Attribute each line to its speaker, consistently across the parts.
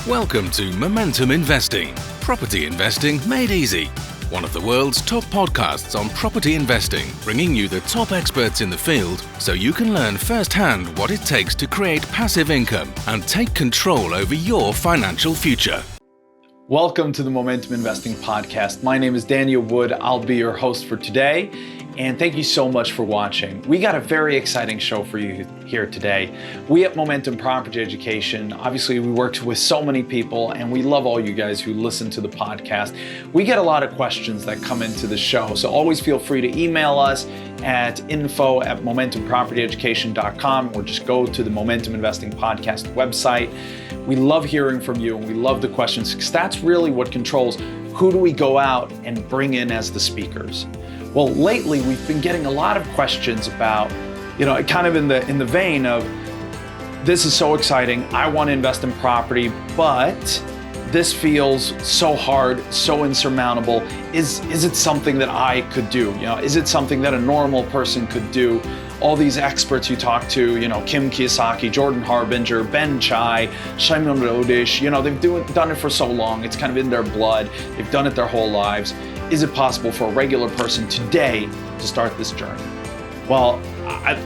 Speaker 1: Welcome to Momentum Investing, property investing made easy. One of the world's top podcasts on property investing, bringing you the top experts in the field so you can learn firsthand what it takes to create passive income and take control over your financial future.
Speaker 2: Welcome to the Momentum Investing Podcast. My name is Daniel Wood. I'll be your host for today. And thank you so much for watching. We got a very exciting show for you here today. We at Momentum Property Education, obviously we work with so many people and we love all you guys who listen to the podcast. We get a lot of questions that come into the show. So always feel free to email us at info@momentumpropertyeducation.com or just go to the Momentum Investing Podcast website. We love hearing from you and we love the questions because that's really what controls who do we go out and bring in as the speakers. Well, lately we've been getting a lot of questions about, kind of in the vein of, this is so exciting, I want to invest in property, but this feels so hard, so insurmountable. Is it something that I could do? Is it something that a normal person could do? All these experts you talk to, Kim Kiyosaki, Jordan Harbinger, Ben Chai, Shimon Rodish, they've done it for so long. It's kind of in their blood. They've done it their whole lives. Is it possible for a regular person today to start this journey? Well,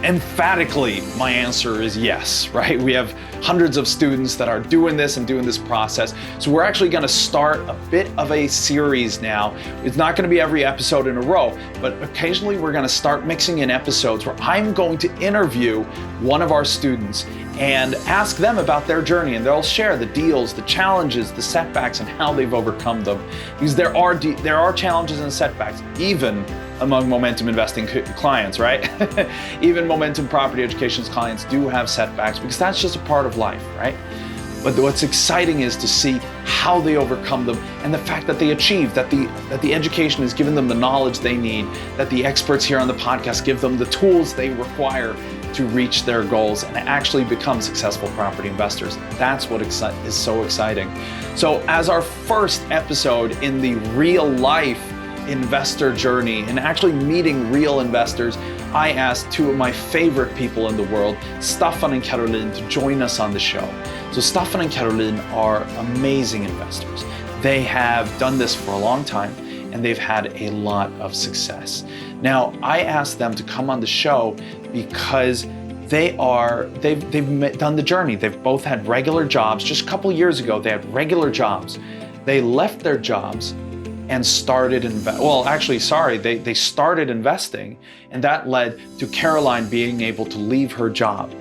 Speaker 2: emphatically, my answer is yes, right? We have hundreds of students that are doing this and doing this process. So we're actually going to start a bit of a series now. It's not going to be every episode in a row, but occasionally we're going to start mixing in episodes where I'm going to interview one of our students and ask them about their journey, and they'll share the deals, the challenges, the setbacks, and how they've overcome them. Because there are challenges and setbacks, even among Momentum Investing clients, right? Even Momentum Property Education's clients do have setbacks because that's just a part of life, right? But what's exciting is to see how they overcome them and the fact that they achieve, that the education has given them the knowledge they need, that the experts here on the podcast give them the tools they require to reach their goals and actually become successful property investors. That's what is so exciting. So as our first episode in the real life investor journey and actually meeting real investors, I asked two of my favorite people in the world, Staffan and Caroline, to join us on the show. So Staffan and Caroline are amazing investors. They have done this for a long time and they've had a lot of success. Now, I asked them to come on the show because they've done the journey. They've both had regular jobs. Just a couple years ago, they had regular jobs. They left their jobs and started they started investing, and that led to Caroline being able to leave her job.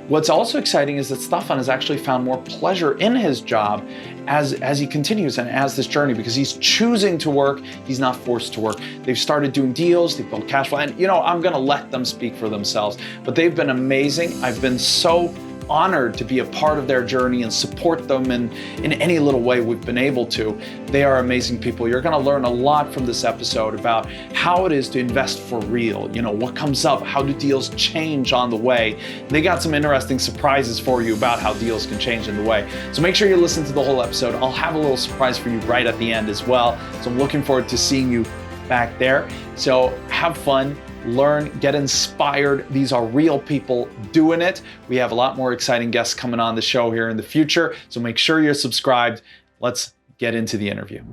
Speaker 2: What's also exciting is that Staffan has actually found more pleasure in his job as he continues and as this journey, because he's choosing to work, he's not forced to work. They've started doing deals, they've built cash flow, and I'm gonna let them speak for themselves, but they've been amazing. I've been so honored to be a part of their journey and support them in any little way we've been able to. They are amazing people. You're gonna learn a lot from this episode about how it is to invest for real, what comes up, how do deals change on the way. They got some interesting surprises for you about how deals can change in the way. So make sure you listen to the whole episode. I'll have a little surprise for you right at the end as well. So I'm looking forward to seeing you back there. So have fun. Learn, get inspired. These are real people doing it. We have a lot more exciting guests coming on the show here in the future, so make sure you're subscribed. Let's get into the interview.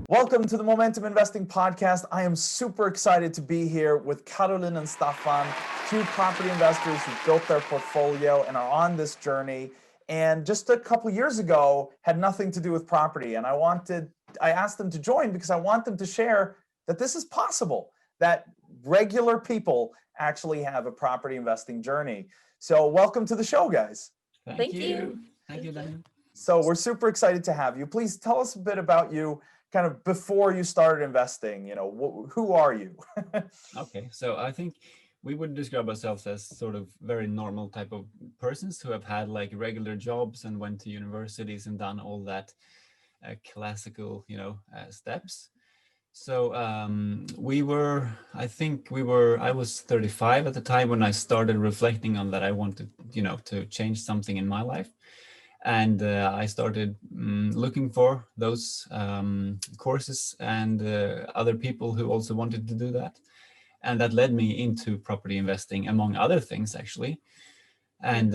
Speaker 2: Welcome to the Momentum Investing Podcast. I am super excited to be here with Caroline and Staffan, two property investors who built their portfolio and are on this journey. And just a couple years ago, had nothing to do with property. And I asked them to join because I want them to share that this is possible, that regular people actually have a property investing journey. So welcome to the show, guys.
Speaker 3: Thank you.
Speaker 4: Thank you, Daniel.
Speaker 2: So we're super excited to have you. Please tell us a bit about you, kind of before you started investing. Who are you?
Speaker 4: Okay, so I think we would describe ourselves as sort of very normal type of persons who have had like regular jobs and went to universities and done all that classical, steps. So I was 35 at the time when I started reflecting on that I wanted, to change something in my life. And I started looking for those courses and other people who also wanted to do that. and that led me into property investing, among other things, actually. And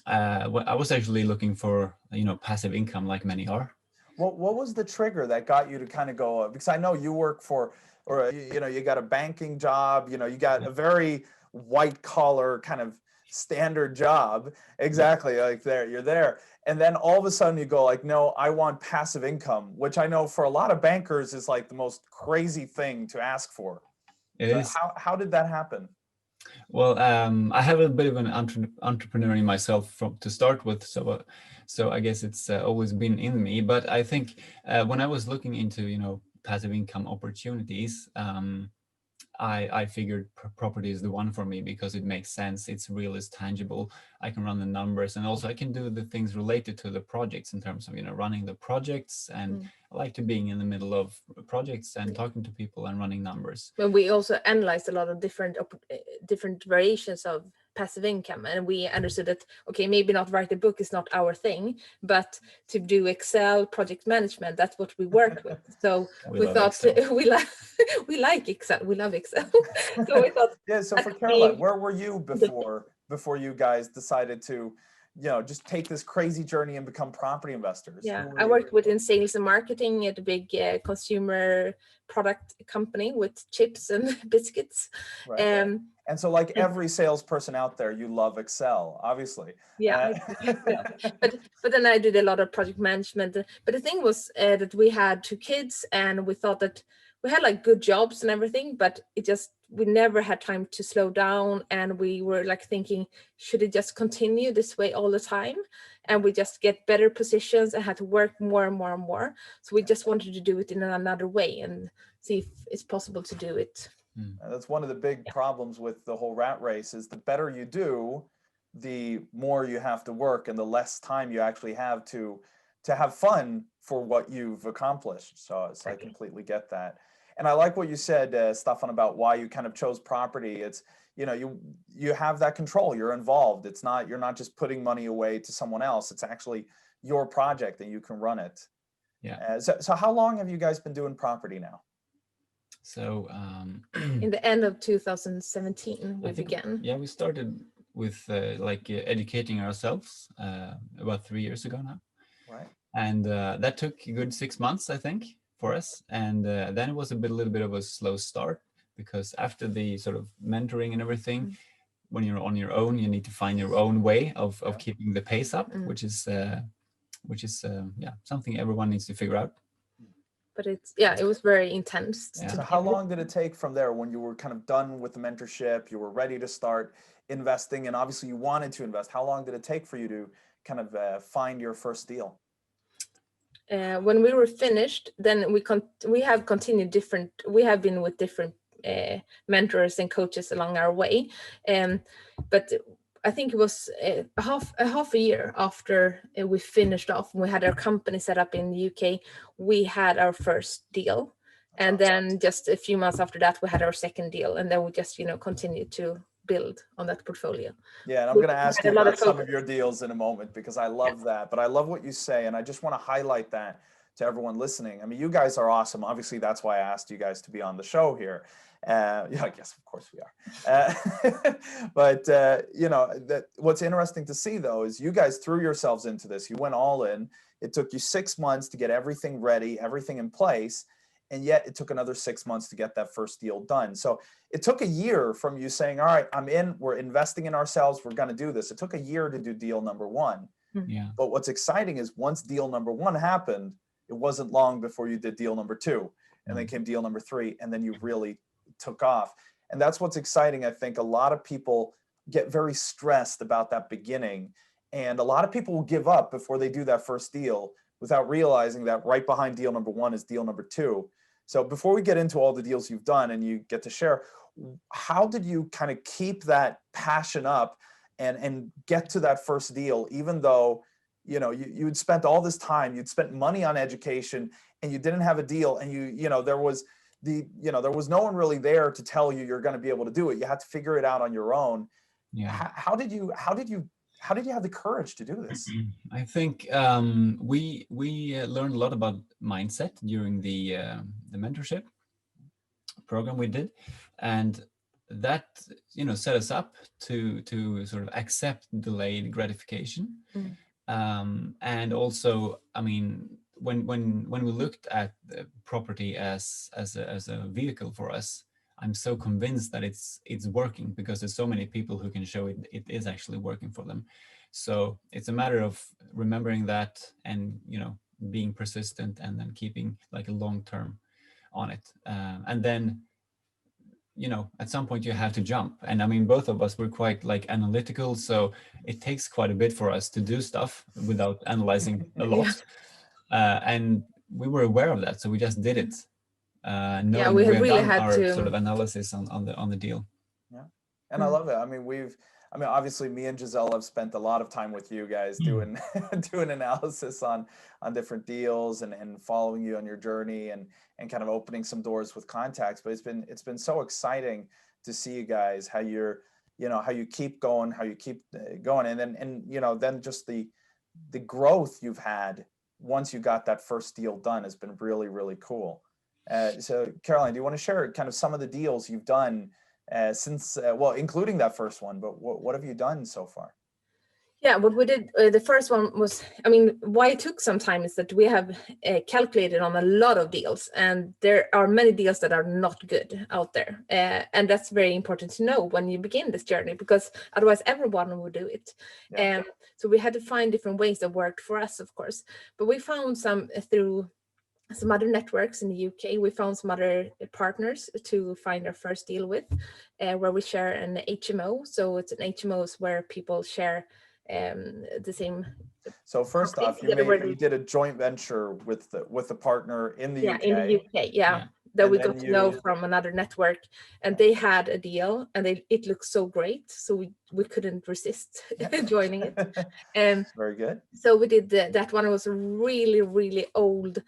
Speaker 4: I was actually looking for, passive income, like many are.
Speaker 2: What was the trigger that got you to kind of go, because I know you work for, or you got a banking job, you got a very white collar kind of standard job, exactly, like you're there, and then all of a sudden you go like, no, I want passive income, which I know for a lot of bankers is like the most crazy thing to ask for.
Speaker 4: It is.
Speaker 2: How did that happen?
Speaker 4: Well, I have a bit of an entrepreneur in myself to start with, so I guess it's always been in me. But I think when I was looking into passive income opportunities, I figured property is the one for me because it makes sense. It's real, it's tangible. I can run the numbers, and also I can do the things related to the projects in terms of running the projects. And I like to being in the middle of projects and talking to people and running numbers.
Speaker 3: But we also analyzed a lot of different variations of passive income, and we understood that, okay, maybe not write a book is not our thing, but to do Excel project management, that's what we work with. So we thought we like Excel, we love Excel. So we thought,
Speaker 2: yeah. So for Caroline, where were you before you guys decided to just take this crazy journey and become property investors?
Speaker 3: Yeah, I worked within sales and marketing at a big consumer product company with chips and biscuits.
Speaker 2: Right. And so, like every salesperson out there, you love Excel, obviously.
Speaker 3: Yeah, but then I did a lot of project management. But the thing was that we had 2 kids, and we thought that we had like good jobs and everything, but we never had time to slow down, and we were like thinking, should it just continue this way all the time, and we just get better positions and had to work more and more and more. So we just wanted to do it in another way and see if it's possible to do it.
Speaker 2: That's one of the big problems with the whole rat race, is the better you do, the more you have to work and the less time you actually have to have fun for what you've accomplished. So I completely get that. And I like what you said, Staffan, about why you kind of chose property. It's, you have that control, you're involved. You're not just putting money away to someone else. It's actually your project and you can run it.
Speaker 4: Yeah.
Speaker 2: So how long have you guys been doing property now?
Speaker 4: So
Speaker 3: in the end of 2017, we began.
Speaker 4: Yeah, we started with educating ourselves about 3 years ago now.
Speaker 2: Right.
Speaker 4: And that took a good 6 months, I think, for us. And then it was a little bit of a slow start, because after the sort of mentoring and everything, when you're on your own, you need to find your own way of keeping the pace up, which is something everyone needs to figure out.
Speaker 3: But it was very intense.
Speaker 4: Yeah.
Speaker 2: So how long did it take from there, when you were kind of done with the mentorship, you were ready to start investing, and obviously you wanted to invest? How long did it take for you to kind of find your first deal?
Speaker 3: When we were finished, then we have continued we have been with different mentors and coaches along our way. But I think it was a half a year after we finished off, we had our company set up in the UK, we had our first deal. And then just a few months after that, we had our second deal. And then we just, continued to build on that portfolio.
Speaker 2: Yeah, and I'm going to ask you about some of your deals in a moment, because I love that. But I love what you say, and I just want to highlight that to everyone listening. I mean, you guys are awesome. Obviously, that's why I asked you guys to be on the show here. I guess, of course we are. But, what's interesting to see, though, is you guys threw yourselves into this. You went all in. It took you 6 months to get everything ready, everything in place. And yet it took another 6 months to get that first deal done. So it took a year from you saying, all right, I'm in, we're investing in ourselves, we're going to do this. It took a year to do deal number 1.
Speaker 4: Yeah.
Speaker 2: But what's exciting is once deal number 1 happened, it wasn't long before you did deal number 2, and then came deal number 3, and then you really took off. And that's what's exciting. I think a lot of people get very stressed about that beginning, and a lot of people will give up before they do that first deal without realizing that right behind deal number 1 is deal number 2. So before we get into all the deals you've done and you get to share, how did you kind of keep that passion up and get to that first deal, even though you'd spent all this time, you'd spent money on education, and you didn't have a deal, and there was no one really there to tell you you're going to be able to do it. You had to figure it out on your own.
Speaker 4: Yeah.
Speaker 2: How did you have the courage to do this?
Speaker 4: I think we learned a lot about mindset during the mentorship, program we did, and that set us up to sort of accept delayed gratification. And also, I mean, when we looked at the property as a vehicle for us, I'm so convinced that it's working, because there's so many people who can show it is actually working for them. So it's a matter of remembering that, and being persistent, and then keeping like a long term on it. And then at some point you have to jump. And I mean, both of us were quite like analytical, so it takes quite a bit for us to do stuff without analyzing a lot. And we were aware of that, so we just did it, knowing
Speaker 3: we
Speaker 4: we have
Speaker 3: really
Speaker 4: done
Speaker 3: had
Speaker 4: our
Speaker 3: to
Speaker 4: sort of analysis on the deal.
Speaker 5: Yeah, and I love it. I mean, obviously, me and Giselle have spent a lot of time with you guys doing doing analysis on different deals, and following you on your journey, and kind of opening some doors with contacts. But it's been so exciting to see you guys, how you're, how you keep going, and then just the growth you've had once you got that first deal done has been really, really cool. So Caroline, do you want to share kind of some of the deals you've done since, well, including that first one, but what have you done so far?
Speaker 3: Yeah, what we did, the first one was, I mean, why it took some time is that we have calculated on a lot of deals, and there are many deals that are not good out there. And that's very important to know when you begin this journey, because otherwise everyone would do it.
Speaker 5: Yeah.
Speaker 3: So we had to find different ways that worked for us, of course. But we found some through some other networks in the UK. We found some other partners to find our first deal with, where we share an HMO. So it's an HMO where people share the same.
Speaker 5: So first off, you did a joint venture with the partner in the UK.
Speaker 3: In the UK, that we got to know from another network, and they had a deal, and it looked so great, so we couldn't resist joining it.
Speaker 5: Very good.
Speaker 3: So we did that one. It was a really, really old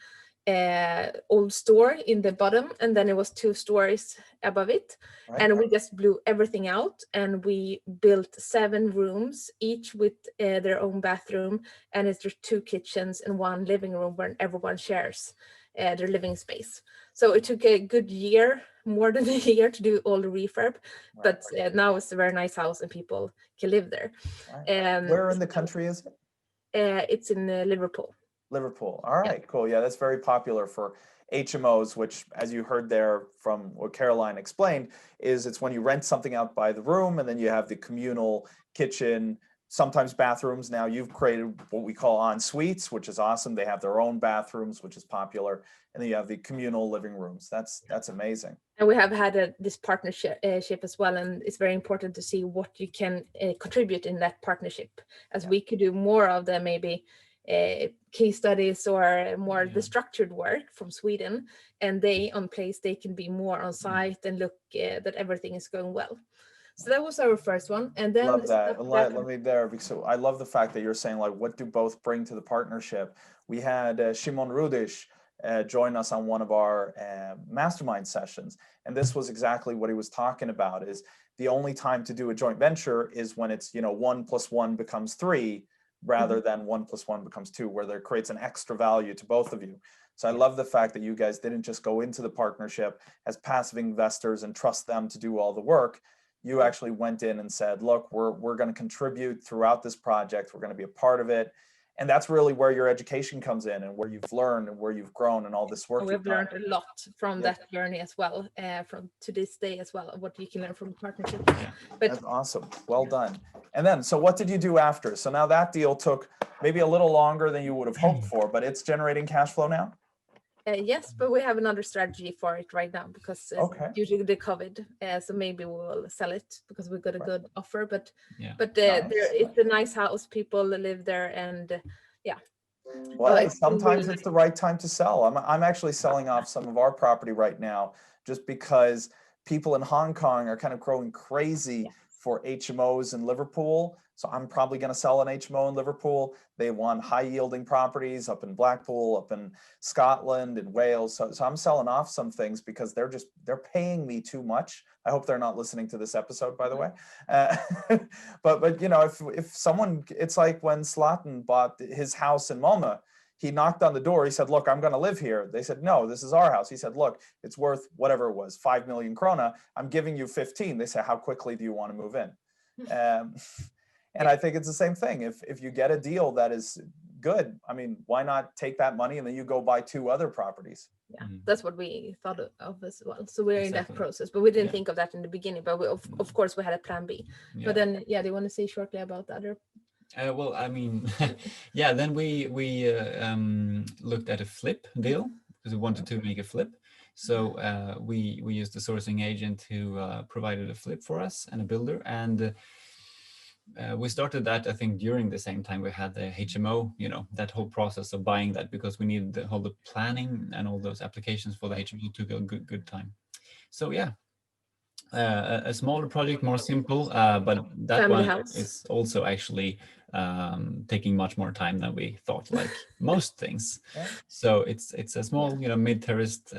Speaker 3: store in the bottom, and then it was 2 stories above it, and we just blew everything out, and we built 7 rooms, each with their own bathroom, and it's just 2 kitchens and 1 living room where everyone shares their living space. So it took a good year, more than a year, to do all the refurb, but now it's a very nice house and people can live there.
Speaker 5: Where in the country is it?
Speaker 3: It's in Liverpool.
Speaker 5: Liverpool. All right, cool. Yeah, that's very popular for HMOs, which, as you heard there from what Caroline explained, is it's when you rent something out by the room, and then you have the communal kitchen, sometimes bathrooms. Now you've created what we call en suites, which is awesome. They have their own bathrooms, which is popular. And then you have the communal living rooms. That's amazing.
Speaker 3: And we have had this partnership as well. And it's very important to see what you can contribute in that partnership, as we could do more of the maybe case studies or more the structured work from Sweden, and they can be more on site and look that everything is going well. So that was our first one. And then
Speaker 5: love that. Let me there, because I love the fact that you're saying, like, what do both bring to the partnership? We had Shimon Rudish join us on one of our mastermind sessions, and this was exactly what he was talking about. Is the only time to do a joint venture is when it's 1 + 1 becomes 3, rather than 1 + 1 becomes 2, where there creates an extra value to both of you. So I love the fact that you guys didn't just go into the partnership as passive investors and trust them to do all the work. You actually went in and said, look, we're going to contribute throughout this project. We're going to be a part of it. And that's really where your education comes in, and where you've learned and where you've grown and all this work.
Speaker 3: We've learned a lot from that journey as well, from to this day as well, what you can learn from the partnership. But
Speaker 5: that's awesome. Well done. And then, so what did you do after? So now that deal took maybe a little longer than you would have hoped for, but it's generating cash flow now?
Speaker 3: Yes, but we have another strategy for it right now, because due to the COVID, so maybe we will sell it because we got a good offer. But it's a nice house, people live there, and
Speaker 5: well, sometimes it's the right time to sell. I'm actually selling off some of our property right now, just because people in Hong Kong are kind of growing crazy for HMOs in Liverpool. So I'm probably going to sell an HMO in Liverpool. They want high yielding properties up in Blackpool, up in Scotland and Wales. So I'm selling off some things because they're paying me too much. I hope they're not listening to this episode, by the way. But if someone, it's like when Staffan bought his house in Malmö, He knocked on the door. He said, look, I'm going to live here. They said, no, this is our house. He said, look, it's worth whatever it was, 5 million krona. I'm giving you 15. They said, how quickly do you want to move in? And I think it's the same thing. If you get a deal that is good, I mean, why not take that money and then you go buy 2 other properties?
Speaker 3: Yeah, that's what we thought of as well. So we're in that
Speaker 4: Exactly.
Speaker 3: process, but we didn't think of that in the beginning. But we, of course, we had a plan B.
Speaker 4: Yeah.
Speaker 3: But then, they want to say shortly about the other.
Speaker 4: Well, I mean, yeah. Then we looked at a flip deal because we wanted to make a flip. So we used a sourcing agent who provided a flip for us and a builder, and we started that, I think, during the same time we had the HMO, that whole process of buying that, because we needed the whole planning and all those applications for the HMO took a good time. So yeah, a smaller project, more simple, but that
Speaker 3: Family
Speaker 4: one
Speaker 3: house.
Speaker 4: is also actually taking much more time than we thought, like most things.
Speaker 5: Yeah.
Speaker 4: So it's a small, mid-terraced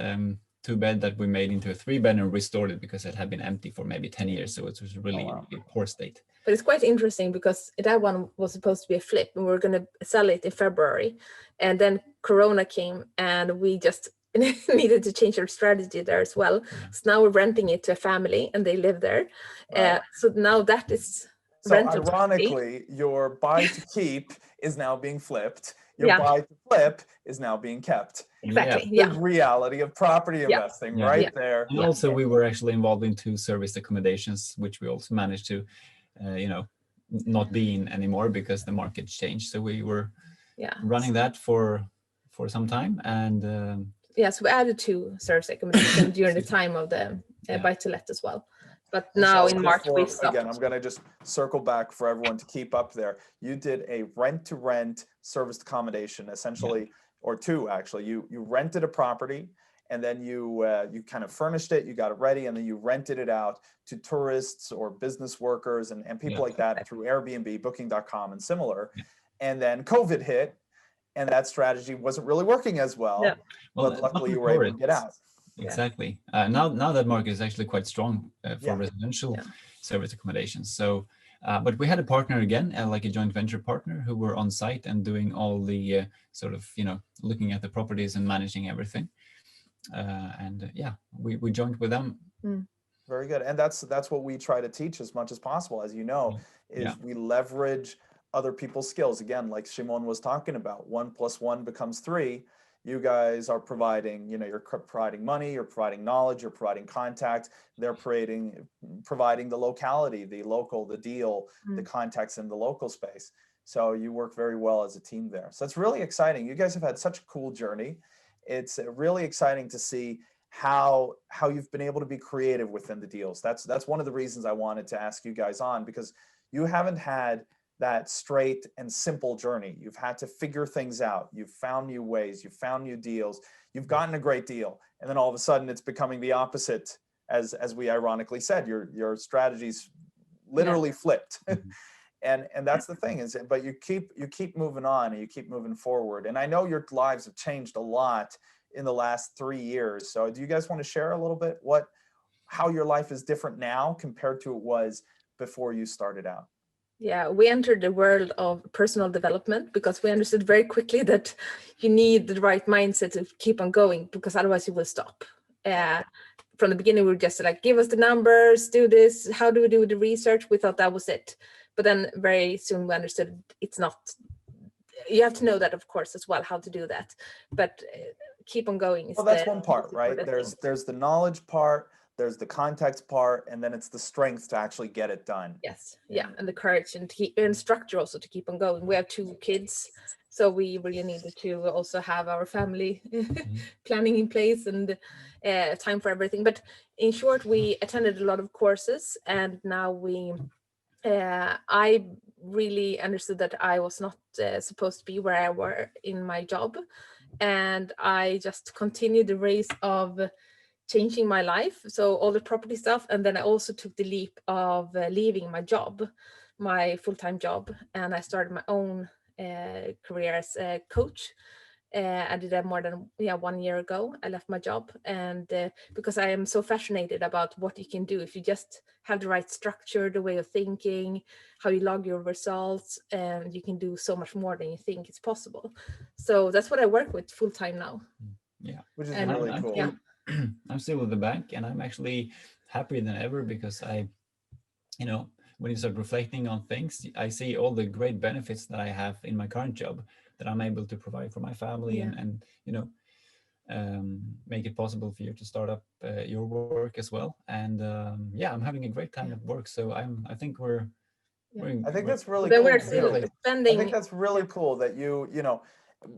Speaker 4: 2-bed that we made into a 3-bed and restored it because it had been empty for maybe 10 years. So it was really in poor state.
Speaker 3: But it's quite interesting because that one was supposed to be a flip and we were going to sell it in February. And then Corona came and we just needed to change our strategy there as well.
Speaker 4: Yeah.
Speaker 3: So now we're renting it to a family and they live there.
Speaker 5: Right.
Speaker 3: So now that is
Speaker 5: So
Speaker 3: rented.
Speaker 5: ironically, your buy to keep is now being flipped. Your buy to flip is now being kept.
Speaker 3: Exactly.
Speaker 5: The reality of property investing right there.
Speaker 4: And also we were actually involved in 2 service accommodations, which we also managed to, not be in anymore because the market changed. So we were running that for some time. And
Speaker 3: so we added 2 service accommodations during the time of the buy to let as well. But now in March we stopped.
Speaker 5: Again, I'm going to just circle back for everyone to keep up there. You did a rent-to-rent service accommodation, essentially, or 2 actually. You rented a property, and then you kind of furnished it, you got it ready, and then you rented it out to tourists or business workers and people like that through Airbnb, Booking.com, and similar. And then COVID hit, and that strategy wasn't really working as well. But luckily you were able to get out.
Speaker 4: Exactly. Now that market is actually quite strong for residential service accommodations. So, but we had a partner again, like a joint venture partner, who were on site and doing all the sort of, looking at the properties and managing everything. We joined with them.
Speaker 5: Very good. And that's what we try to teach as much as possible, as you know, is we leverage other people's skills. Again, like Shimon was talking about, 1 + 1 becomes 3. You guys are providing, you're providing money, you're providing knowledge, you're providing contact. They're providing the locality, the local, the deal, the contacts in the local space. So you work very well as a team there. So it's really exciting. You guys have had such a cool journey. It's really exciting to see how you've been able to be creative within the deals. That's one of the reasons I wanted to ask you guys on, because you haven't had that straight and simple journey. You've had to figure things out. You've found new ways. You've found new deals. You've gotten a great deal, and then all of a sudden it's becoming the opposite. As we ironically said, your strategies literally flipped. And that's the thing is, but you keep moving on and you keep moving forward. And I know your lives have changed a lot in the last 3 years. So do you guys want to share a little bit how your life is different now compared to it was before you started out?
Speaker 3: Yeah, we entered the world of personal development because we understood very quickly that you need the right mindset to keep on going, because otherwise you will stop. From the beginning, we were just like, give us the numbers, do this. How do we do the research? We thought that was it. But then very soon we understood it's not. You have to know that, of course, as well, how to do that. But keep on going.
Speaker 5: Well, that's one part, right? There's the knowledge part. There's the context part, and then it's the strength to actually get it done.
Speaker 3: Yes, and the courage and structure also to keep on going. We have 2 kids, so we really needed to also have our family planning in place and time for everything. But in short, we attended a lot of courses, and now I really understood that I was not supposed to be where I were in my job, and I just continued the race of changing my life, so all the property stuff, and then I also took the leap of leaving my job, my full-time job, and I started my own career as a coach, I did that more than 1 year ago. I left my job, and because I am so fascinated about what you can do if you just have the right structure, the way of thinking, how you log your results, and you can do so much more than you think is possible. So that's what I work with full time now.
Speaker 4: Yeah,
Speaker 5: which is
Speaker 3: And
Speaker 5: really
Speaker 4: I'm
Speaker 5: cool.
Speaker 4: still, I'm still with the bank, and I'm actually happier than ever because when you start reflecting on things, I see all the great benefits that I have in my current job that I'm able to provide for my family, and make it possible for you to start up your work as well. And I'm having a great time at work. So I think we're
Speaker 5: I think that's really
Speaker 3: then
Speaker 5: cool.
Speaker 3: we're still
Speaker 5: I
Speaker 3: spending.
Speaker 5: think that's really cool that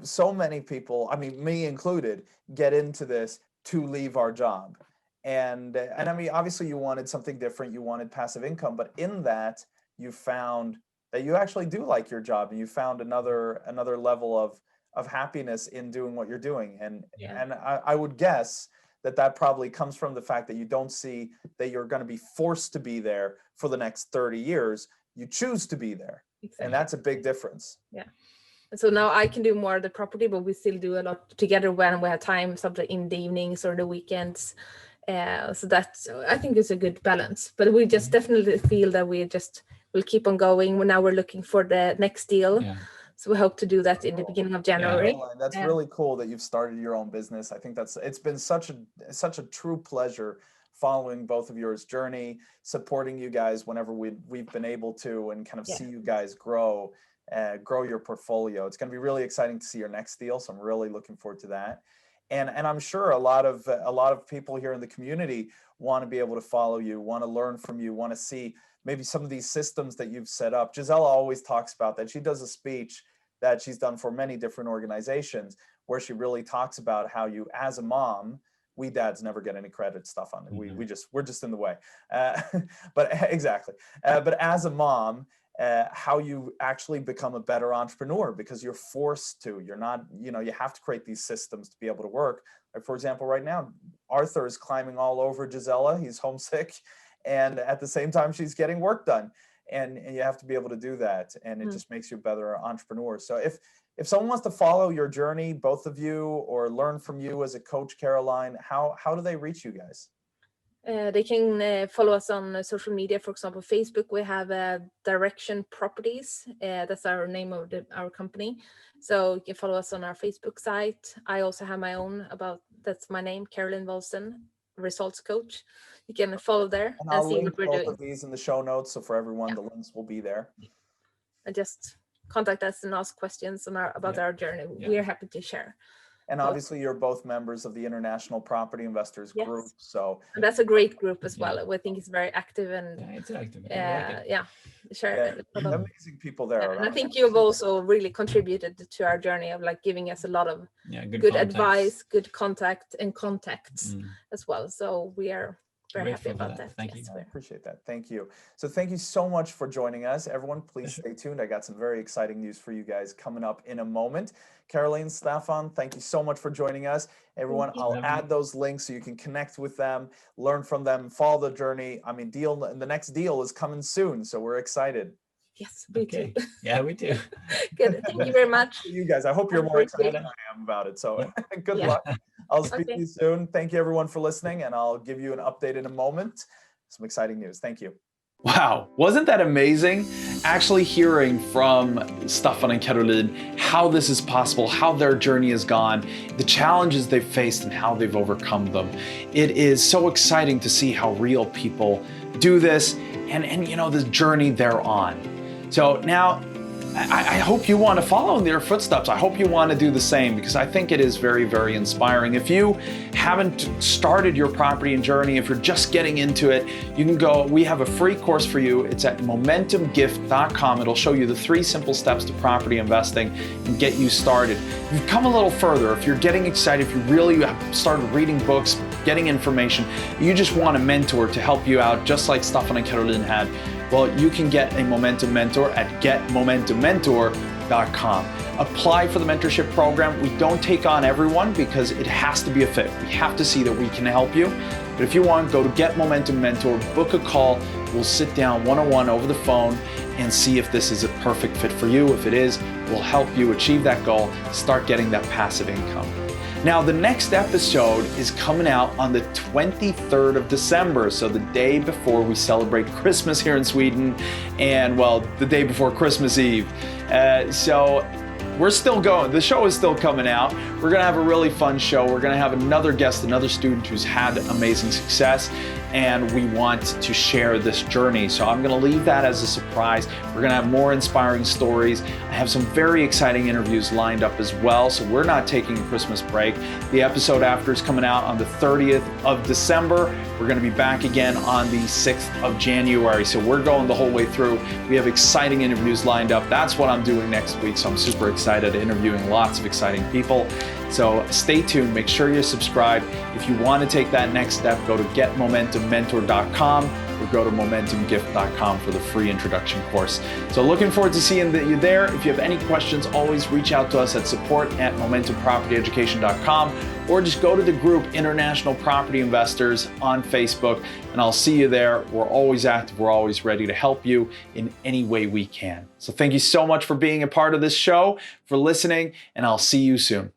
Speaker 5: so many people, I mean, me included, get into this to leave our job. And I mean, obviously you wanted something different, you wanted passive income, but in that you found that you actually do like your job, and you found another level of happiness in doing what you're doing. And I would guess that probably comes from the fact that you don't see that you're going to be forced to be there for the next 30 years. You choose to be there. Exactly. And that's a big difference.
Speaker 3: Yeah. So now I can do more of the property, but we still do a lot together when we have time, something in the evenings or the weekends. So that's, I think it's a good balance. But we just definitely feel that we just will keep on going. Now we're looking for the next deal. Yeah. So we hope to do that in the beginning of January.
Speaker 5: Yeah. That's really cool that you've started your own business. I think it's been such a true pleasure following both of yours journey, supporting you guys whenever we've been able to, and kind of see you guys grow your portfolio. It's going to be really exciting to see your next deal. So I'm really looking forward to that. And I'm sure a lot of people here in the community want to be able to follow you, want to learn from you, want to see maybe some of these systems that you've set up. Gisela always talks about that. She does a speech that she's done for many different organizations where she really talks about how you, as a mom, we dads never get any credit, Staffan. We're just in the way. But exactly. But as a mom, how you actually become a better entrepreneur because you're forced to. You're not, you have to create these systems to be able to work. Like, for example, right now, Arthur is climbing all over Gisela. He's homesick. And at the same time, she's getting work done. And you have to be able to do that. And it just makes you a better entrepreneur. So if someone wants to follow your journey, both of you, or learn from you as a coach, Caroline, how do they reach you guys?
Speaker 3: They can follow us on social media. For example, Facebook, we have Direction Properties. That's our name of our company. So you can follow us on our Facebook site. I also have my own that's my name, Caroline Wollsén, Results Coach. You can follow there
Speaker 5: and I'll
Speaker 3: see
Speaker 5: link
Speaker 3: what we're
Speaker 5: both
Speaker 3: doing.
Speaker 5: Of these in the show notes. So for everyone, the links will be there.
Speaker 3: And just contact us and ask questions about our journey. We are happy to share.
Speaker 5: And obviously, you're both members of the International Property Investors Group. So
Speaker 3: and that's a great group as well. We think it's very active and
Speaker 4: it's active.
Speaker 5: Amazing people there.
Speaker 3: And I think you've also really contributed to our journey of giving us a lot of good advice, good contact and contacts as well. So we are very happy about that.
Speaker 4: Thank you.
Speaker 5: I appreciate that. Thank you. So thank you so much for joining us. Everyone, please stay tuned. I got some very exciting news for you guys coming up in a moment. Caroline, Staffan, thank you so much for joining us. Everyone, I'll add those links so you can connect with them, learn from them, follow the journey. I mean, the next deal is coming soon, so we're excited.
Speaker 3: Yes, we do.
Speaker 4: Yeah, we do.
Speaker 3: Good. Thank you very much.
Speaker 5: You guys, I hope you're more excited than I am about it. So good luck. I'll speak to you soon. Thank you everyone for listening, and I'll give you an update in a moment. Some exciting news. Thank you.
Speaker 2: Wow, wasn't that amazing? Actually hearing from Staffan and Caroline how this is possible, how their journey has gone, the challenges they've faced and how they've overcome them. It is so exciting to see how real people do this and the journey they're on. So now I hope you want to follow in their footsteps. I hope you want to do the same because I think it is very, very inspiring. If you haven't started your property journey, if you're just getting into it, you can go, we have a free course for you. It's at momentumgift.com. It'll show you the 3 simple steps to property investing and get you started. If you've come a little further, if you're getting excited, if you really have started reading books, getting information, you just want a mentor to help you out, just like Staffan and Caroline had, well, you can get a Momentum Mentor at getmomentummentor.com. Apply for the mentorship program. We don't take on everyone because it has to be a fit. We have to see that we can help you. But if you want, go to Get Momentum Mentor, book a call. We'll sit down one-on-one over the phone and see if this is a perfect fit for you. If it is, we'll help you achieve that goal, start getting that passive income. Now, the next episode is coming out on the 23rd of December, so the day before we celebrate Christmas here in Sweden, and well, the day before Christmas Eve. So we're still going. The show is still coming out. We're gonna have a really fun show. We're gonna have another guest, another student who's had amazing success, and we want to share this journey. So I'm gonna leave that as a surprise. We're gonna have more inspiring stories. I have some very exciting interviews lined up as well, so we're not taking a Christmas break. The episode after is coming out on the 30th of December. We're gonna be back again on the 6th of January. So we're going the whole way through. We have exciting interviews lined up. That's what I'm doing next week, so I'm super excited, interviewing lots of exciting people. So stay tuned, make sure you're subscribed. If you want to take that next step, go to getmomentummentor.com or go to momentumgift.com for the free introduction course. So looking forward to seeing you there. If you have any questions, always reach out to us at support@momentumpropertyeducation.com or just go to the group International Property Investors on Facebook and I'll see you there. We're always active. We're always ready to help you in any way we can. So thank you so much for being a part of this show, for listening, and I'll see you soon.